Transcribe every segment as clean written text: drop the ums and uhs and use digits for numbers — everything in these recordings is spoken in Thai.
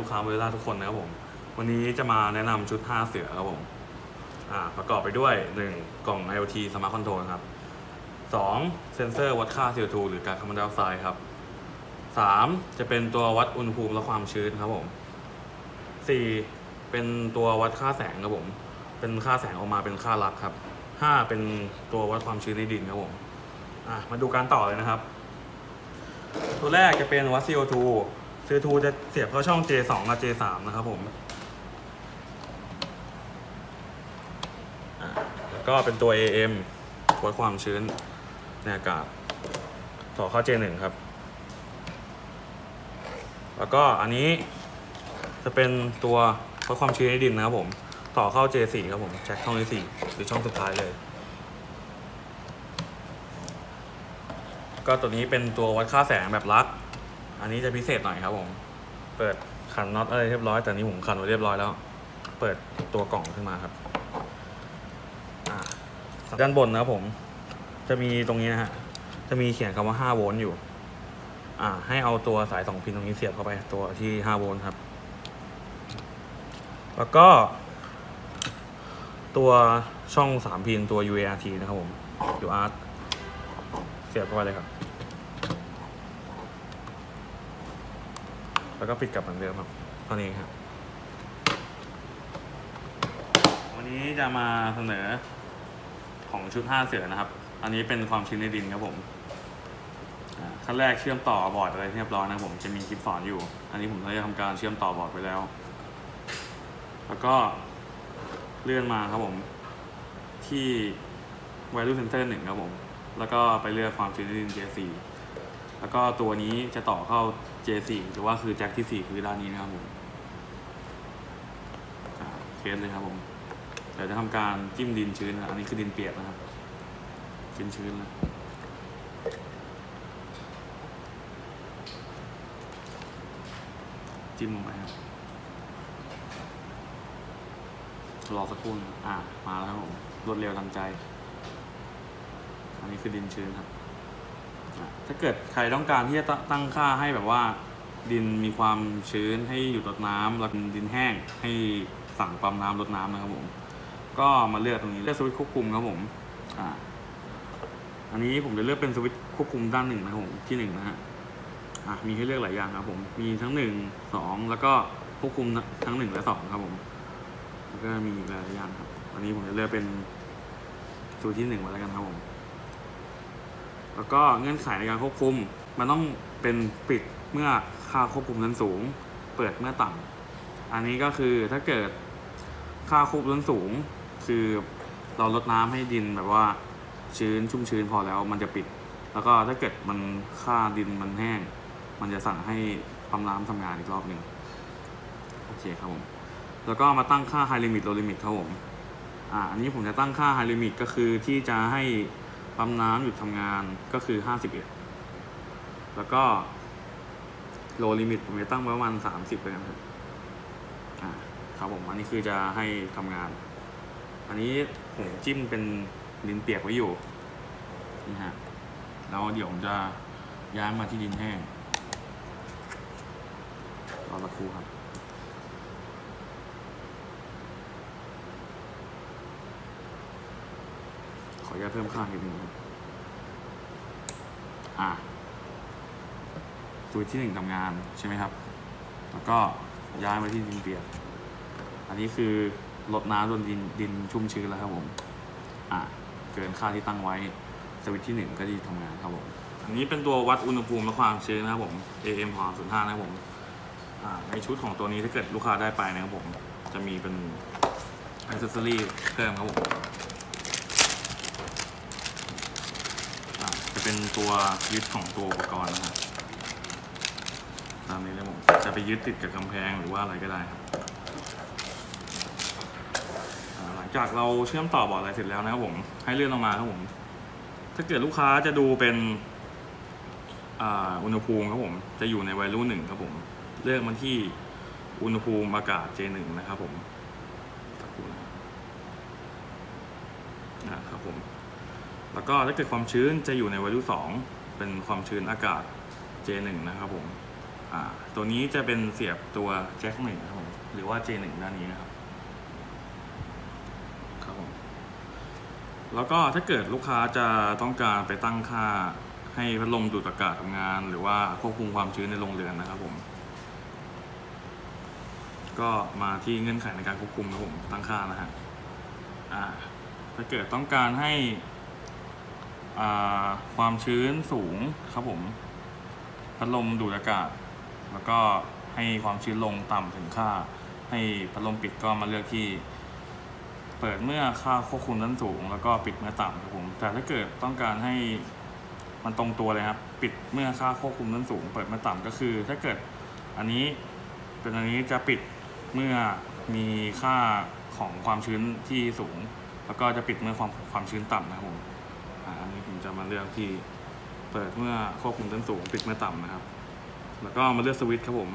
ค้าโมเดล่าทุกคนนะครับผมวันนี้จะมาแนะนำชุด5เสือครับผมประกอบไปด้วย1กล่อง IoT Smart Control ครับ2เซนเซอร์วัดค่า CO2 หรือก๊าซคาร์บอนไดออกไซด์ครับ3จะเป็นตัววัดอุณหภูมิและความชื้นครับผม4เป็นตัววัดค่าแสงครับผมเป็นค่าแสงออกมาเป็นค่าลักครับ5เป็นตัววัดความชื้นในดินครับผมมาดูการต่อเลยนะครับตัวแรกจะเป็นวัด CO2 จะเสียบเข้าช่อง J2 กับ J3 นะครับผมแล้วก็เป็นตัว AM วัดความชื้นในอากาศต่อเข้า J1 ครับแล้วก็อันนี้จะเป็นตัววัดความชื้นในดินนะครับผมต่อเข้า J4 ครับผมแจ็คช่องที่4หรือช่องสุดท้ายเลยก็ตัวนี้เป็นตัววัดค่าแสงแบบลักอันนี้จะพิเศษหน่อยครับผมเปิดขันน็อตอะไรเรียบร้อยแต่นี้ผมขันไว้เรียบร้อยแล้วเปิดตัวกล่องขึ้นมาครับด้านบนนะครับผมจะมีตรงนี้นะฮะจะมีเขียนคำว่า5โวลต์อยู่ให้เอาตัวสาย2พินตรงนี้เสียบเข้าไปตัวที่5โวลต์ครับแล้วก็ตัวช่อง3พินตัว UART นะครับผม UART เสียบเข้าไปเลยครับแล้วก็ปิดกลับเหมือนเดิมครับเท่านี้ครับวันนี้จะมาเสนอของชุด5เสือนะครับอันนี้เป็นความชื้นในดินครับผมขั้นแรกเชื่อมต่อบอร์ดอะไรเรียบร้อยนะครับผมจะมีคลิปสอนอยู่อันนี้ผมได้ทำการเชื่อมต่อบอร์ดไปแล้วแล้วก็เลื่อนมาครับผมที่ Value Sensor 1ครับผมแล้วก็ไปเลือกความชื้นในดิน J4 แล้วก็ตัวนี้จะต่อเข้า J4 หรือว่าคือแจ็คที่4คือด้านนี้นะครับผมเคสเลยครับผมเดี๋ยวจะทำการจิ้มดินชื้นอันนี้คือดินเปียกนะครับชื้นเลยจิ้มลงไปครับรอสักครู่มาแล้วครับผมรวดเร็วทันใจอันนี้คือดินชื้นครับถ้าเกิดใครต้องการที่จะตั้งค่าให้แบบว่าดินมีความชื้นให้หยุดรดน้ำแล้วดินแห้งให้สั่งปั๊มน้ำรดน้ำนะครับผมก็มาเลือกตรงนี้เลือกสวิตช์ควบคุมครับผมอันนี้ผมจะเลือกเป็นสวิตช์ควบคุมด้าน1นะครับผมที่1นะฮะมีให้เลือกหลายอย่างครับผมมีทั้ง1 2แล้วก็ควบคุมทั้ง1และ2ครับผมแล้วก็มีหลายอย่างครับอันนี้ผมจะเลือกเป็นสวิตช์ที่1มาแล้วกันครับผมแล้วก็เงื่อนไขในการควบคุมมันต้องเป็นปิดเมื่อค่าควบคุมนั้นสูงเปิดเมื่อต่ำอันนี้ก็คือถ้าเกิดค่าควบคุมนั้นสูงคือเราลดน้ำให้ดินแบบว่าชุ่มชื้นพอแล้วมันจะปิดแล้วก็ถ้าเกิดมันค่าดินมันแห้งมันจะสั่งให้ปั๊มน้ำทำงานอีกรอบหนึ่งโอเคครับผมแล้วก็มาตั้งค่า high limit low limit ครับผมอันนี้ผมจะตั้งค่า high limit ก็คือที่จะให้ปั๊มน้ำหยุดทำงานก็คือ51แล้วก็ low limit ผมจะตั้งประมาณ30เลยนะครับครับผมอันนี้คือจะให้ทำงานอันนี้ผมจิ้มเป็นดินเปียกไว้อยู่นี่ฮะแล้วเดี๋ยวผมจะย้ายมาที่ดินแห้งรอสักครู่ครับขออนุญาตเพิ่มค่านิดนึงครับตัวที่1ทำงานใช่ไหมครับแล้วก็ย้ายมาที่ดินเปียกอันนี้คือลดน้ำจนดินชุ่มชื้นแล้วครับผมเกินค่าที่ตั้งไว้สวิตช์ที่1ก็จะทำงานครับผมอันนี้เป็นตัววัดอุณหภูมิและความชื้นนะครับผม AM 205นะครับผมในชุดของตัวนี้ถ้าเกิดลูกค้าได้ไปนะครับผมจะมีเป็นอิเซอรี่เพิ่มครับผมจะเป็นตัวยึดของตัวอุปกรณ์นะครับตามนี้เลยผมจะไปยึดติดกับกำแพงหรือว่าอะไรก็ได้ครับหลังจากเราเชื่อมต่อบอร์ดอะไรเสร็จแล้วนะครับผมให้เลื่อนลงมาครับผมถ้าเกิดลูกค้าจะดูเป็นอุณหภูมิครับผมจะอยู่ใน value 1ครับผมเลือกมันที่อุณหภูมิอากาศ J1 นะครับผมครับผมแล้วก็ถ้าเกิดความชื้นจะอยู่ใน value 2เป็นความชื้นอากาศ J1 นะครับผม ตัวนี้จะเป็นเสียบตัวแจ็ค1ครับผมหรือว่า J1 ด้านนี้นะครับครับผมแล้วก็ถ้าเกิดลูกค้าจะต้องการไปตั้งค่าให้พัดลมดูดอากาศทำงานหรือว่าควบคุมความชื้นในโรงเรือนนะครับผมก็มาที่เงื่อนไขในการควบคุมครับผมตั้งค่านะฮะถ้าเกิดต้องการให้ความชื้นสูงครับผมพัดลมดูดอากาศแล้วก็ให้ความชื้นลงต่ำถึงค่าให้พัดลมปิดก็มาเลือกที่เปิดเมื่อค่าควบคุมนั้นสูงแล้วก็ปิดเมื่อต่ำครับผมแต่ถ้าเกิดต้องการให้มันตรงตัวเลยครับปิดเมื่อค่าควบคุมนั้นสูงเปิดเมื่อต่ำก็คือถ้าเกิดอันนี้เป็นอันนี้จะปิดเมื่อมีค่าของความชื้นที่สูงแล้วก็จะปิดเมื่อความชื้นต่ำนะครับผมอันนี้ผมจะมาเลือกที่เปิดเมื่อควบคุมนั้นสูงปิดเมื่อต่ำนะครับแล้วก็มาเลือกสวิตช์ครับผม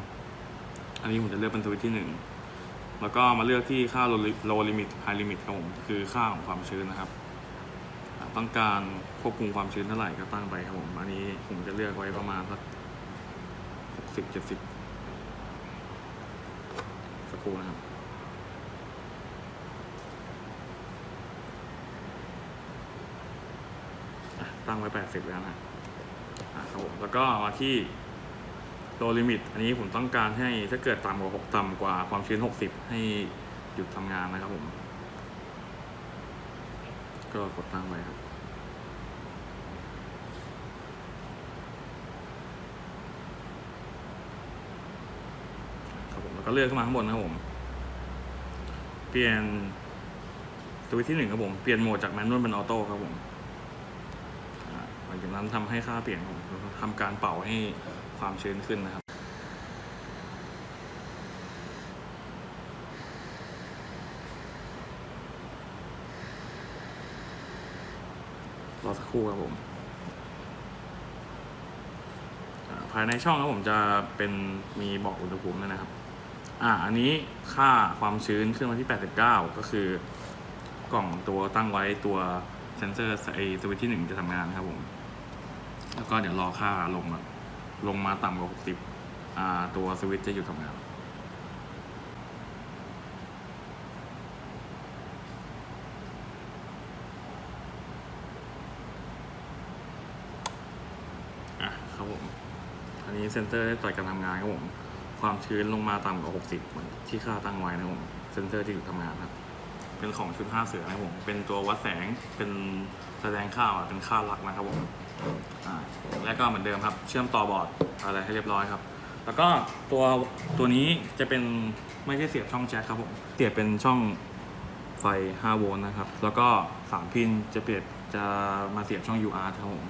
อันนี้ผมจะเลือกเป็นสวิตช์ที่1แล้วก็มาเลือกที่ค่า low limit high limit ครับผมคือค่าของความชื้นนะครับต้องการควบคุมความชื้นเท่าไหร่ก็ตั้งไปครับผมอันนี้ผมจะเลือกไว้ประมาณสัก60-70สักครู่นะครับตั้งไว้80แล้วนะครับผมแล้วก็มาที่low limit อันนี้ผมต้องการให้ถ้าเกิดต่ำกว่าความชื้น60ให้หยุดทำงานนะครับผมก็กดตั้งไว้ครับแล้วก็เลือกขึ้นมาข้างบนนะครับผมเปลี่ยนสวิตช์ที่1ครับผมเปลี่ยนโหมดจากแมนนวลเป็นออโต้ครับผมหลังจากนั้นทำให้ค่าเปลี่ยนผมทำการเป่าให้ความชื้นขึ้นนะครับรอสักครู่ครับผมภายในช่องครับผมจะเป็นมีบอกอุณหภูมิด้วยนะครับอันนี้ค่าความชื้นขึ้นมาที่89ก็คือกล่องตัวตั้งไว้ตัวเซนเซอร์สวิตช์ที่1จะทำงานนะครับผมแล้วก็เดี๋ยวรอค่าลงมาต่ำกว่า60ตัวสวิตช์จะหยุดทำงานครับผมอันนี้เซนเซอร์ได้ต่อการทำงานครับผมความชื้นลงมาต่ำกว่า60เหมือนที่ค่าตั้งไว้นะครับผมเซนเซอร์ที่หยุดทำงานครับเป็นของชุด5เสือนะครับผมเป็นตัววัดแสงเป็นแสดงค่าเป็นค่าหลักนะครับผมแล้วก็เหมือนเดิมครับเชื่อมต่อบอร์ดอะไรให้เรียบร้อยครับแล้วก็ตัวนี้จะเป็นไม่ใช่เสียบช่องแจ็คครับผมเสียบเป็นช่องไฟ5โวลต์นะครับแล้วก็3พินจะมาเสียบช่อง UR ครับผม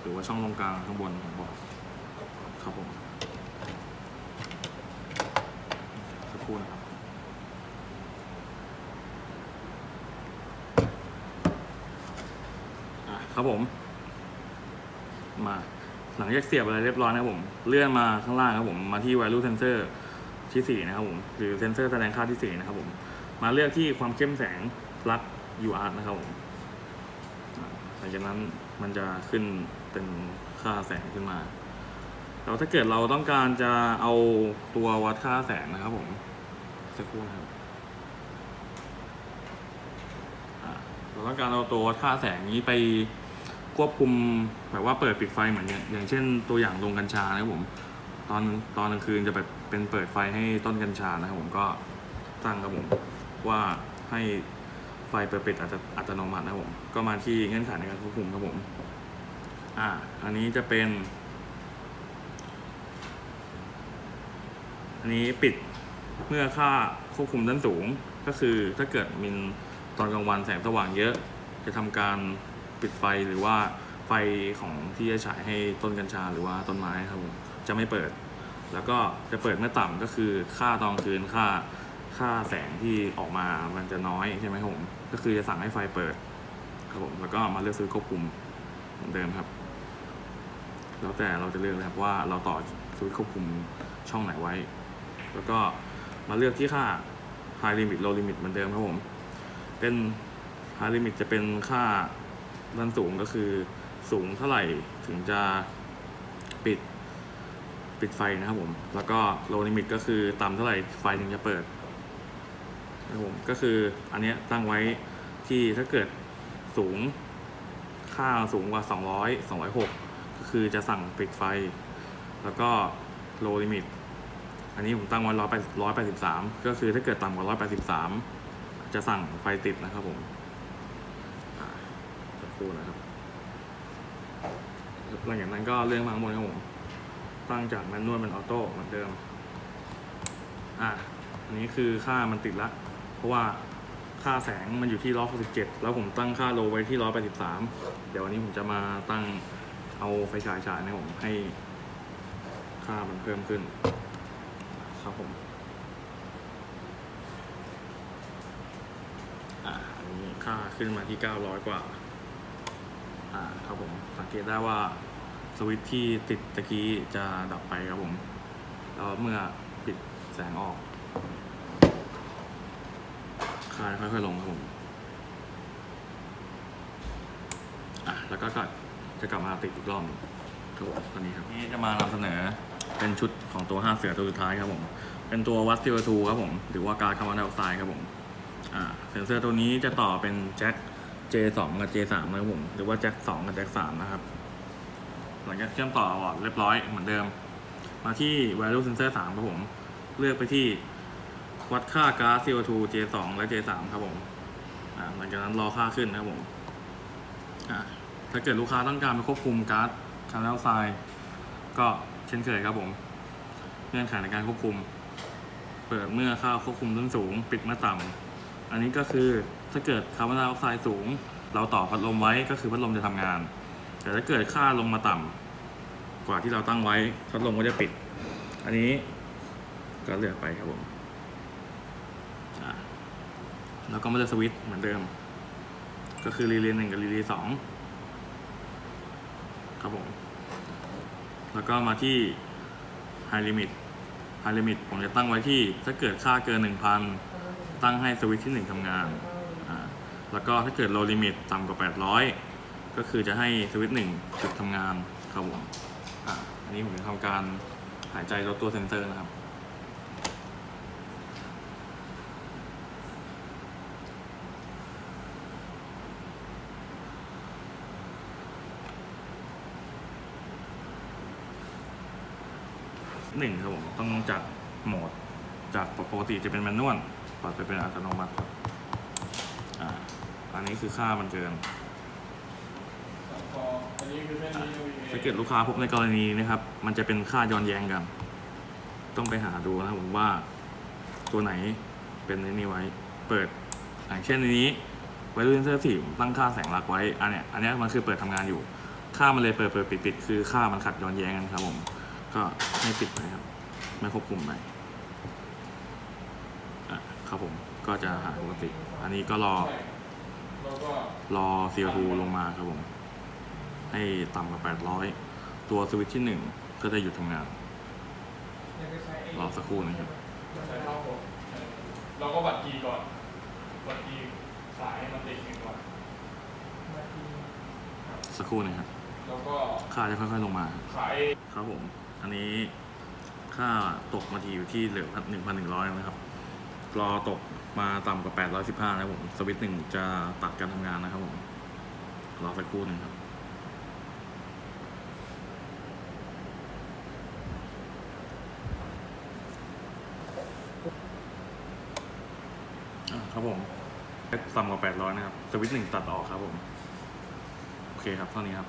หรือว่าช่องตรงกลางข้างบนของบอร์ดครับผมสักครู่นะครับครับผมมาหลังจากเสียบอะไรเรียบร้อยนะครับผมเลื่อนมาข้างล่างครับผมมาที่ value sensor ที่4นะครับผมหรือเซนเซอร์แสดงค่าที่4นะครับผมมาเลือกที่ความเข้มแสง plug UR นะครับผมหลังจากนั้นมันจะขึ้นเป็นค่าแสงขึ้นมาแล้วถ้าเกิดเราต้องการจะเอาตัววัดค่าแสงนะครับผมสักครู่นะครับเราต้องการเอาตัววัดค่าแสงนี้ไปควบคุมแบบว่าเปิดปิดไฟเหมือนอย่างเช่นตัวอย่างโรงกัญชานะครับผมตอนกลางคืนจะเป็นเปิดไฟให้ต้นกัญชานะครับผมก็ตั้งครับผมว่าให้ไฟเปิดปิดอัตโนมัตินะครับผมก็มาที่เงื่อนไขในการควบคุมครับผมอันนี้จะเป็นอันนี้ปิดเมื่อค่าควบคุมด้านสูงก็คือถ้าเกิดมีตอนกลางวันแสงสว่างเยอะจะทำการปิดไฟหรือว่าไฟของที่จะฉายให้ต้นกัญชาหรือว่าต้นไม้ครับผมจะไม่เปิดแล้วก็จะเปิดเมื่อต่ำก็คือค่าตอนคืนค่าแสงที่ออกมามันจะน้อยใช่ไหมครับผมก็คือจะสั่งให้ไฟเปิดครับผมแล้วก็มาเลือกซื้อควบคุมเหมือนเดิมครับแล้วแต่เราจะเลือกนะครับว่าเราต่อซื้อควบคุมช่องไหนไว้แล้วก็มาเลือกที่ค่า high limit low limit เหมือนเดิมครับผมเป็น high limit จะเป็นค่าด้านสูงก็คือสูงเท่าไหร่ถึงจะปิด ปิดไฟนะครับผมแล้วก็โลลิมิตก็คือต่ำเท่าไหร่ไฟถึงจะเปิดนะครับผมก็คืออันนี้ตั้งไว้ที่ถ้าเกิดสูงค่าสูงกว่า200 206ก็คือจะสั่งปิดไฟแล้วก็โลลิมิตอันนี้ผมตั้งไว้183ก็คือถ้าเกิดต่ำกว่า183จะสั่งไฟติดนะครับผมสักครู่นะครับหลังจากนั้นก็เลื่อนมาข้างบนครับผมตั้งจากแมนนวลเป็นออโต้เหมือนเดิมอันนี้คือค่ามันติดละเพราะว่าค่าแสงมันอยู่ที่167แล้วผมตั้งค่าโลไว้ที่183เดี๋ยววันนี้ผมจะมาตั้งเอาไฟฉายฉายนะผมให้ค่ามันเพิ่มขึ้นครับผมอันนี้ค่าขึ้นมาที่900กว่าครับผมสังเกตได้ว่าสวิตช์ที่ติดตะกี้จะดับไปครับผมแล้วเมื่อปิดแสงออกค่าค่อยๆลงครับผมแล้วก็จะกลับมาติดอีกรอบครับผมตอนนี้ครับนี่จะมานำเสนอเป็นชุดของตัว5เสือตัวสุดท้ายครับผมเป็นตัววัด CO2 ครับผมหรือว่าก๊าซคาร์บอนไดออกไซด์ครับผมเซ็นเซอร์ตัวนี้จะต่อเป็นแจ็ค J2 กับ J3 นะครับผมหรือว่าแจ็ค2กับแจ็ค3นะครับหลังจากเชื่อมต่อเรียบร้อยเหมือนเดิมมาที่ value sensor 3ครับผมเลือกไปที่วัดค่าก๊าซ CO2 J2 และ J3 ครับผมหลังจากนั้นรอค่าขึ้นนะครับผมถ้าเกิดลูกค้าต้องการไปควบคุมก๊าซคาร์บอนไดออกไซด์ก็เช่นเคยครับผมเงื่อนไขในการควบคุมเปิดเมื่อค่าควบคุมต้นสูงปิดเมื่อต่ำอันนี้ก็คือถ้าเกิดคาร์บอนไดออกไซด์สูงเราต่อพัดลมไว้ก็คือพัดลมจะทำงานแต่ถ้าเกิดค่าลงมาต่ำกว่าที่เราตั้งไว้พัดลมก็จะปิดอันนี้ก็เลือกไปครับผมแล้วก็มาเลือกสวิตช์เหมือนเดิมก็คือรีเลย์1กับรีเลย์2ครับผมแล้วก็มาที่ High Limit High Limit ผมจะตั้งไว้ที่ถ้าเกิดค่าเกิน 1,000 ตั้งให้สวิตช์ที่1ทำงานแล้วก็ถ้าเกิด Low Limit ต่ำกว่า800ก็คือจะให้สวิตช์1หยุดทำงานครับผมอันนี้ผมจะทำการหายใจลดตัวเซ็นเซอร์นะครับ1ครับผมต้องจัดโหมดจากปกติจะเป็นแมนนวลปรับไปเป็นอัตโนมัติอันนี้คือค่ามันเกินถ้าเกิดลูกค้าพบในกรณีนะครับมันจะเป็นค่าย้อนแย้งกันต้องไปหาดูนะครับผมว่าตัวไหนเป็นในนี้ไว้เปิดอย่างเช่นในนี้ไว้รุ่นเซอร์สี่ตั้งค่าแสงหลักไว้อันนี้มันคือเปิดทำงานอยู่ค่ามันเลยเปิดปิดคือค่ามันขัดย้อนแย้งกันครับผมก็ให้ปิดไปครับไม่ควบคุมไปครับผมก็จะหาปกติอันนี้ก็รอ CO2 ลงมาครับผมให้ต่ำกว่า800ตัวสวิตช์ที่1ก็จะหยุดทำงานรอสักครู่นะครับเราก็บัดกีก่อนบัดกีสายมันติดก่อนสักครู่นะครับ แล้วก็ค่าจะค่อยๆลงมาครับผมอันนี้ค่าตกมาทีอยู่ที่เหลือ 1,100 นะครับรอตกมาต่ำกว่า815นะครับผมสวิตช์1จะตัดการทำงานนะครับผมรอสักครู่หนึ่งครับครับผมต่ำกว่า800นะครับสวิตช์1ตัดออกครับผมโอเคครับเท่านี้ครับ